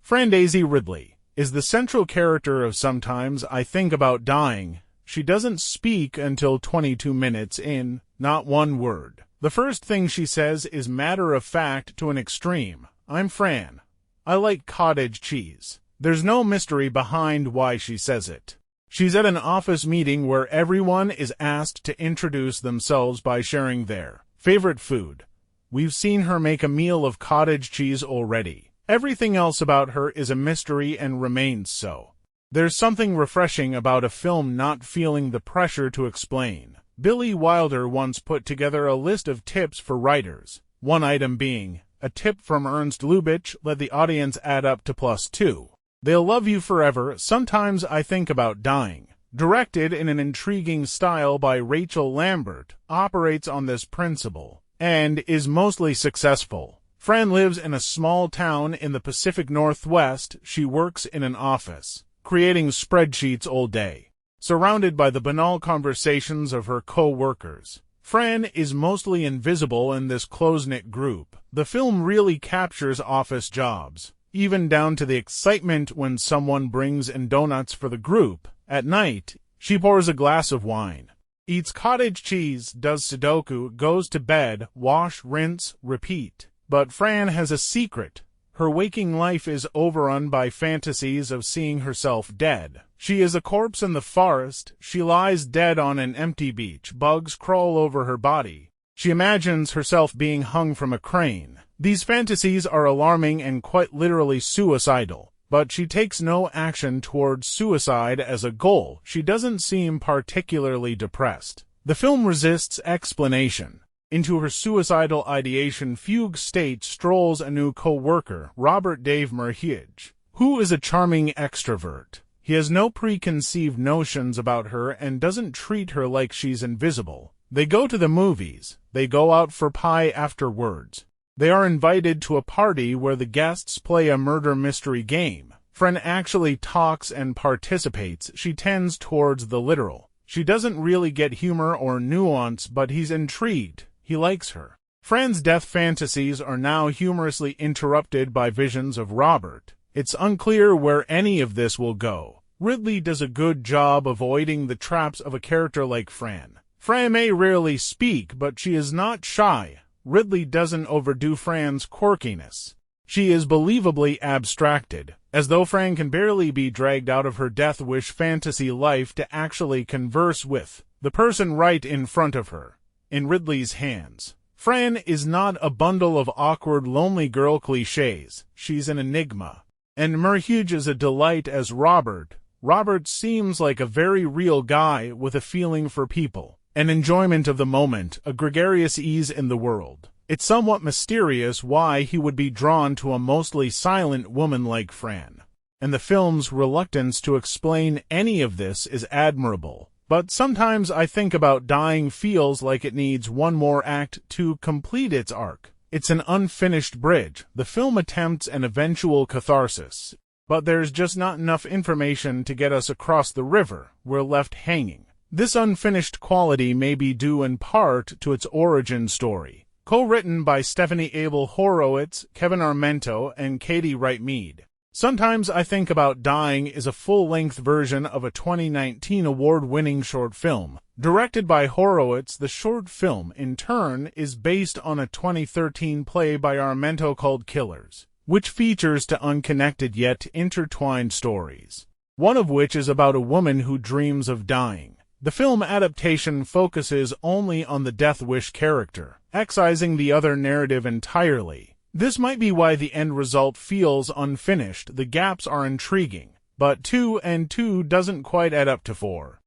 Fran Daisy Ridley is the central character of Sometimes I Think About Dying. She doesn't speak until 22 minutes in, not one word. The first thing she says is matter-of-fact to an extreme. I'm Fran. I like cottage cheese. There's no mystery behind why she says it. She's at an office meeting where everyone is asked to introduce themselves by sharing their favorite food. We've seen her make a meal of cottage cheese already. Everything else about her is a mystery and remains so. There's something refreshing about a film not feeling the pressure to explain. Billy Wilder once put together a list of tips for writers. One item being, a tip from Ernst Lubitsch, let the audience add up to +2. They'll love you forever. Sometimes I Think About Dying, directed in an intriguing style by Rachel Lambert, operates on this principle and is mostly successful. Fran lives in a small town in the Pacific Northwest. She works in an office, creating spreadsheets all day, surrounded by the banal conversations of her co-workers. Fran is mostly invisible in this close-knit group. The film really captures office jobs, even down to the excitement when someone brings in donuts for the group. At night, she pours a glass of wine, eats cottage cheese, does Sudoku, goes to bed, wash, rinse, repeat. But Fran has a secret. Her waking life is overrun by fantasies of seeing herself dead. She is a corpse in the forest. She lies dead on an empty beach. Bugs crawl over her body. She imagines herself being hung from a crane. These fantasies are alarming and quite literally suicidal. But she takes no action towards suicide as a goal. She doesn't seem particularly depressed. The film resists explanation. Into her suicidal ideation fugue state strolls a new co-worker, Robert Dave Merheje, who is a charming extrovert. He has no preconceived notions about her and doesn't treat her like she's invisible. They go to the movies. They go out for pie afterwards. They are invited to a party where the guests play a murder mystery game. Fran actually talks and participates. She tends towards the literal. She doesn't really get humor or nuance, but he's intrigued. He likes her. Fran's death fantasies are now humorously interrupted by visions of Robert. It's unclear where any of this will go. Ridley does a good job avoiding the traps of a character like Fran. Fran may rarely speak, but she is not shy. Ridley doesn't overdo Fran's quirkiness. She is believably abstracted, as though Fran can barely be dragged out of her death wish fantasy life to actually converse with the person right in front of her. In Ridley's hands, Fran is not a bundle of awkward lonely girl cliches. She's an enigma. And Merheje is a delight as Robert. Robert seems like a very real guy with a feeling for people, an enjoyment of the moment, a gregarious ease in the world. It's somewhat mysterious why he would be drawn to a mostly silent woman like Fran. And the film's reluctance to explain any of this is admirable. But Sometimes I Think About Dying feels like it needs one more act to complete its arc. It's an unfinished bridge. The film attempts an eventual catharsis, but there's just not enough information to get us across the river. We're left hanging. This unfinished quality may be due in part to its origin story. Co-written by Stephanie Abel Horowitz, Kevin Armento, and Katie Wright Mead. Sometimes I Think About Dying is a full-length version of a 2019 award-winning short film. Directed by Horowitz, the short film, in turn, is based on a 2013 play by Armento called Killers, which features two unconnected yet intertwined stories, one of which is about a woman who dreams of dying. The film adaptation focuses only on the death wish character, excising the other narrative entirely. This might be why the end result feels unfinished. The gaps are intriguing, but 2 and 2 doesn't quite add up to 4.